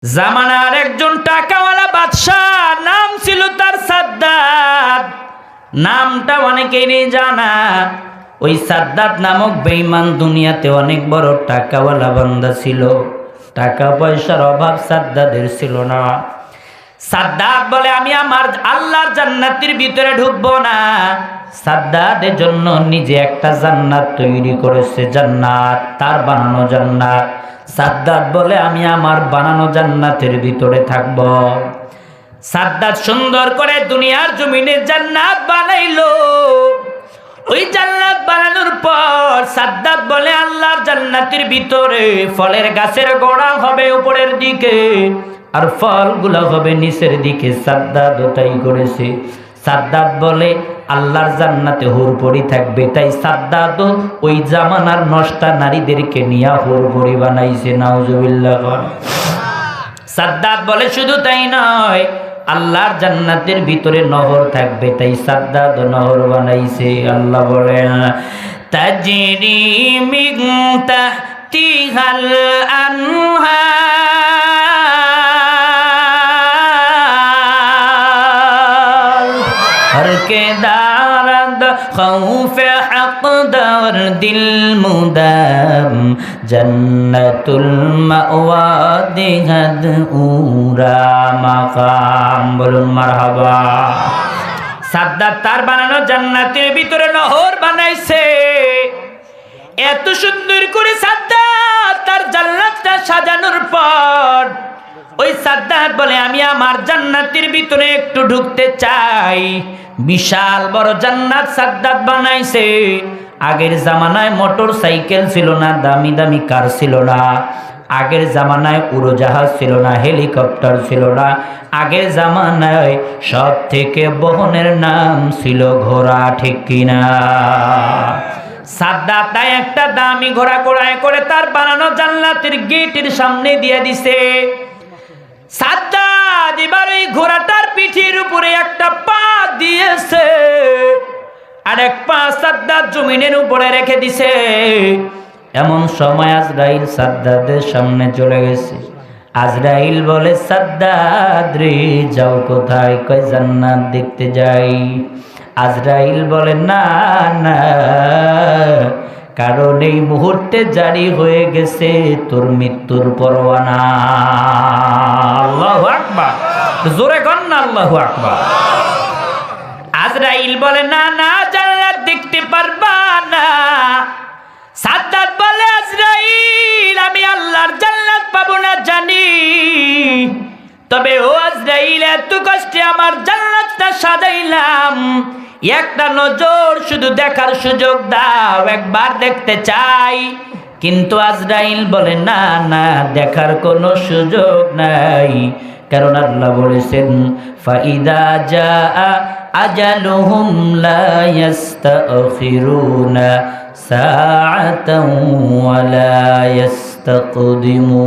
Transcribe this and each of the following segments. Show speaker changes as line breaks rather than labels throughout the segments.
জামানার একজন টাকাওয়ালা বাদশাহ, নাম ছিল তার সাদ্দাত। নামটা অনেকেরই জানা। ওই সাদ্দাত নামক বেঈমান দুনিয়াতে অনেক বড় টাকাওয়ালা বান্দা ছিল। টাকা পয়সার অভাব সাদ্দাতের ছিল না। সাদ্দাত বলে, আমি আমার আল্লাহর জান্নাতের ভিতরে ঢুকবো না। সাদ্দাতের জন্য নিজে একটা জান্নাত তৈরি করেছে, জান্নাত, তার বানানো জান্নাত। সাদ্দাত বলে, আমি আমার বানানো জান্নাতের ভিতরে থাকব। সাদ্দাত সুন্দর করে দুনিয়ার জমিনে জান্নাত বানাইলো। ওই জান্নাত বানানোর পর সাদ্দাত বলে, আল্লাহর জান্নাতের ভিতরে ফলের গাছের গোড়া হবে উপরের দিকে, আর ফলগুলো হবে নিচের দিকে। সাদ্দাত তাই করেছে। সাদ্দাত বলে, আল্লাহর জান্নাতে হুরপরি থাকবে, তাই সাদ্দাত ওই জামানার নষ্টা নারীদেরকে নিয়ে হুরপরি বানাইছে। নাউজুবিল্লাহ। সাদ্দাত বলে, শুধু তাই নয়, আল্লাহর জান্নাতের ভিতরে নহর থাকবে, তাই সাদ্দাত নহর বানাইছে। আল্লাহ বলেন, তাজরি মিন তাহতিহাল আনহার কে দারদ খৌফ আকদার দিল মুদাম জন্নতুল মাওয়া দিহাদ উরা মাকাম। বলুন মারহাবা। সাদ্দাত তার বানানো জান্নাতের ভিতরে নহর বানাইছে। এত সুন্দর করে সাদ্দাত তার জান্নাতটা সাজানোর পর ওই সাদ্দাত বলে, আমি আমার জান্নাতের ভিতরে একটু ঢুকতে চাই। বিশাল বড় জান্নাত সাদ্দাত বানাইছে। আগের জামানায় মোটর সাইকেল ছিল না, দামি দামি কার ছিল না। আগের জামানায় উড়োজাহাজ ছিল না, হেলিকপ্টার ছিল না। আগের জামানায় সব থেকে বহনের নাম ছিল ঘোড়া, ঠিক কিনা? সাদ্দাত তাই একটা দামি ঘোড়া ক্রয় করে তার বানানো জান্নাতের গেটের সামনে দিয়ে দিছে। সাদ্দাত এবার ওই ঘোড়াটার পিঠের উপরে একটা পা দিয়েছে, আর এক পা সাদ্দাত জমিনের উপরে রেখে দিছে। এমন সময় আজরাইল সাদ্দাতের সামনে চলে গেছে। আজরাইল বলে, সাদ্দাত রে, যাও কোথায়? কয়, জান্নাত দেখতে যাই। আজরাইল বলে, না না, কারণ এই মুহূর্তে জারি হয়ে গেছে তোর মৃত্যুর পরোয়ানা। আল্লাহু আকবার। জোরে কর না আল্লাহু আকবার। আজরাইল বলে, না না, জান্নাত দেখতে পারবা না। সাদ্দাত বলে, আজরাইল, আমি আল্লাহর জান্নাত পাবো না জানি, তবে ও আজরাইল, এত কষ্টে আমার জান্নাতটা সাজাইলাম, একটা নজর শুধু দেখার সুযোগ দাও, একবার দেখতে চাই। কিন্তু আজরাইল বলে, না না, দেখার কোনো সুযোগ নাই, কারণ আল্লাহ বলেছেন, ফাইদা জাআ আজালুহুম লা ইস্তাখিরুনা সাআতান ওয়া লা ইস্তাকদিমুন।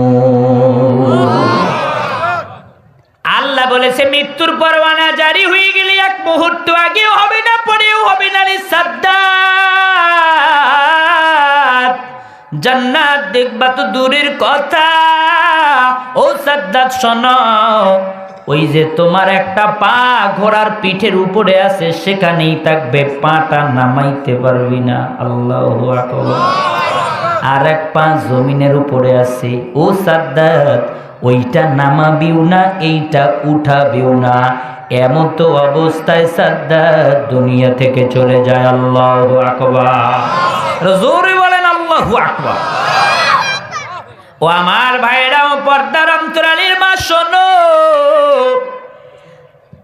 আল্লাহ বলেছে, মৃত্যুর পরোয়ানা জারি হয়ে গেলে এক মুহূর্ত আগেও হবে না, পরেও হবে না রে সাদ্দাত। জান্নাত দেখবা তো দূরের কথা। ও সাদ্দাত শোনো, ওই যে তোমার একটা পা ঘোড়ার পিঠের উপরে আছে, সেখানেই থাকবে, পাটা নামাইতে পারবি না। আল্লাহু আকবার। আর এক পা জমিনের উপরে আছে। ও সাদ্দাত, ওইটা নামাবিও না, এইটা উঠাবিও না। এমন তো অবস্থায় সাদ্দাত দুনিয়া থেকে চলে যায়। আল্লাহু আকবার। জোরে বলেন আল্লাহু আকবার। ও আমার ভাইরা, ও পর্দার অন্তরালের মা, শোনো,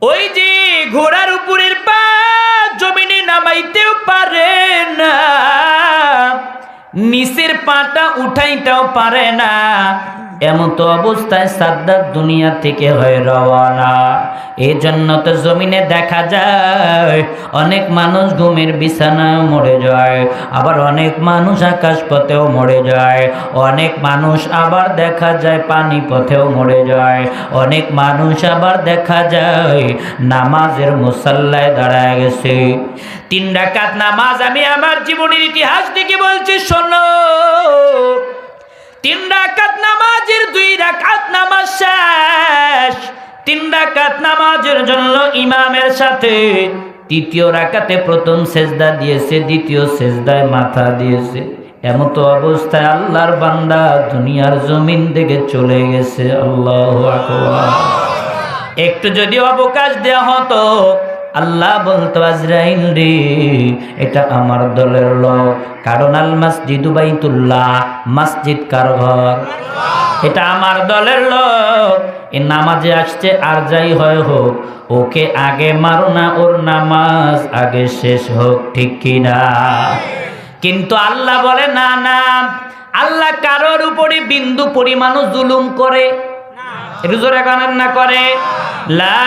ওই যে ঘোড়ার উপরের পা জমিনে নামাইতেও পারে না, নিচের পাটা উঠাইতেও পারে না। এমন তো অবস্থায় সাদ্দাত দুনিয়া থেকে হয়ে রওয়ানা। এই জন্য তো জমিনে দেখা যায় অনেক মানুষ ঘুমের বিছানায় মরে যায়, আবার অনেক মানুষ আকাশ পথেও মরে যায়, অনেক মানুষ আবার দেখা যায় পানি পথেও মরে যায়, অনেক মানুষ আবার দেখা যায় নামাজের মুসাল্লায় দাঁড়ায় গেছে। 3 রাকাত নামাজ আমি আমার জীবনের ইতিহাস থেকে বলছি, শোনো। 3 রাকাত নামাজের 2 রাকাত নামাজ শেষ। 3 রাকাত নামাজের জন্য ইমামের সাথে তৃতীয় রাকাতে প্রথম সেজদা দিয়েছে, দ্বিতীয় সেজদায় মাথা দিয়েছে। এমত অবস্থায় আল্লাহর বান্দা দুনিয়ার জমিন থেকে চলে গেছে। আল্লাহু আকবার। একটু যদি অবকাশ দেওয়া হতো, আল্লাহ বলতো আজরাইল রে, এটা আমার দলের লোক। কারণ আল মসজিদু বাইতুল্লাহ, মসজিদ কার ঘর? এটা আমার দলের লোক। এ নামাজে আসছে, আর যাই হয় হোক, ওকে আগে মারো না, ওর নামাজ আগে শেষ হোক, ঠিক কিনা? কিন্তু আল্লাহ বলে না না, আল্লাহ কারোর উপরে বিন্দু পরিমাণও জুলুম করে একটু জোরে কানেন না করে। লা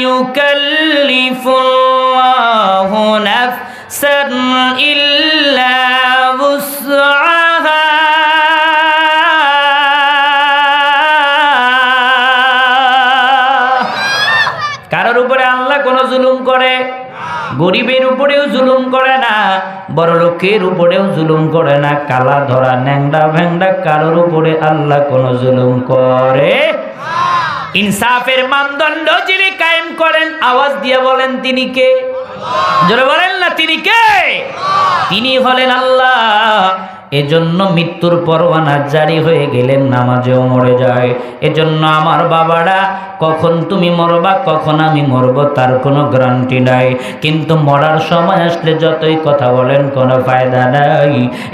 ইউকাল্লিফুল্লাহু নাফসান ইল্লা উসআহা। কারোর উপরে আল্লাহ কোনো জুলুম করে? গরিবের উপরেও জুলুম করে না, বড় লোকের উপরেও জুলুম করে না, কালা ধরা ন্যাংরা ভ্যাংরা কারোর উপরে আল্লাহ কোনো জুলুম করে? ইনসাফের মানদণ্ড যিনি কায়েম করেন, আওয়াজ দিয়ে বলেন তিনি কে? জোরে বলেন না, তিনি কে? তিনি হলেন আল্লাহ। এজন্য মৃত্যুর পরোয়ানা জারি হয়ে গেলেন, নামাজেও মরে যায়। এজন্য আমার বাবারা, কখন তুমি মরবা, কখন আমি মরব, তার কোনো গ্যারান্টি নাই। কিন্তু মরার সময় আসলে যতই কথা বলেন কোনো ফায়দা নাই।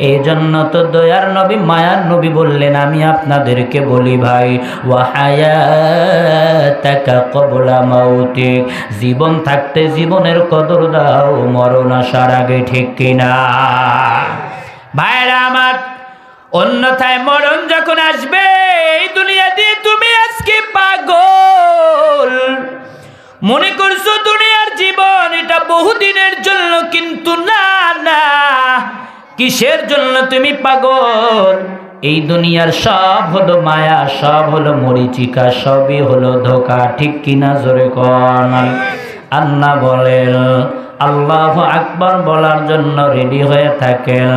এই জন্য তো দয়ার নবী, মায়ার নবী বললেন, আমি আপনাদেরকে বলি ভাই, ওয়া হায়াতাকা ক্বাবলা মাউতিক, জীবন থাকতে জীবনের কদর দাও, মরণ আসার আগে, ঠিক কিনা? ভাইরা আমার, অন্যথায় মরণ যখন আসবে, এই দুনিয়া দিয়ে তুমি আজকে পাগল মনে করছো দুনিয়ার জীবন এটা বহুদিনের জন্য, কিন্তু না না। কিসের জন্য তুমি পাগল? এই দুনিয়ার সব হলো মায়া, সব হলো মরিচিকা, সবই হলো ধোঁকা, ঠিক কিনা? জোরে কোন। আল্লাহ বলেন, আল্লাহু আকবার বলার জন্য রেডি হয়ে থাকেন।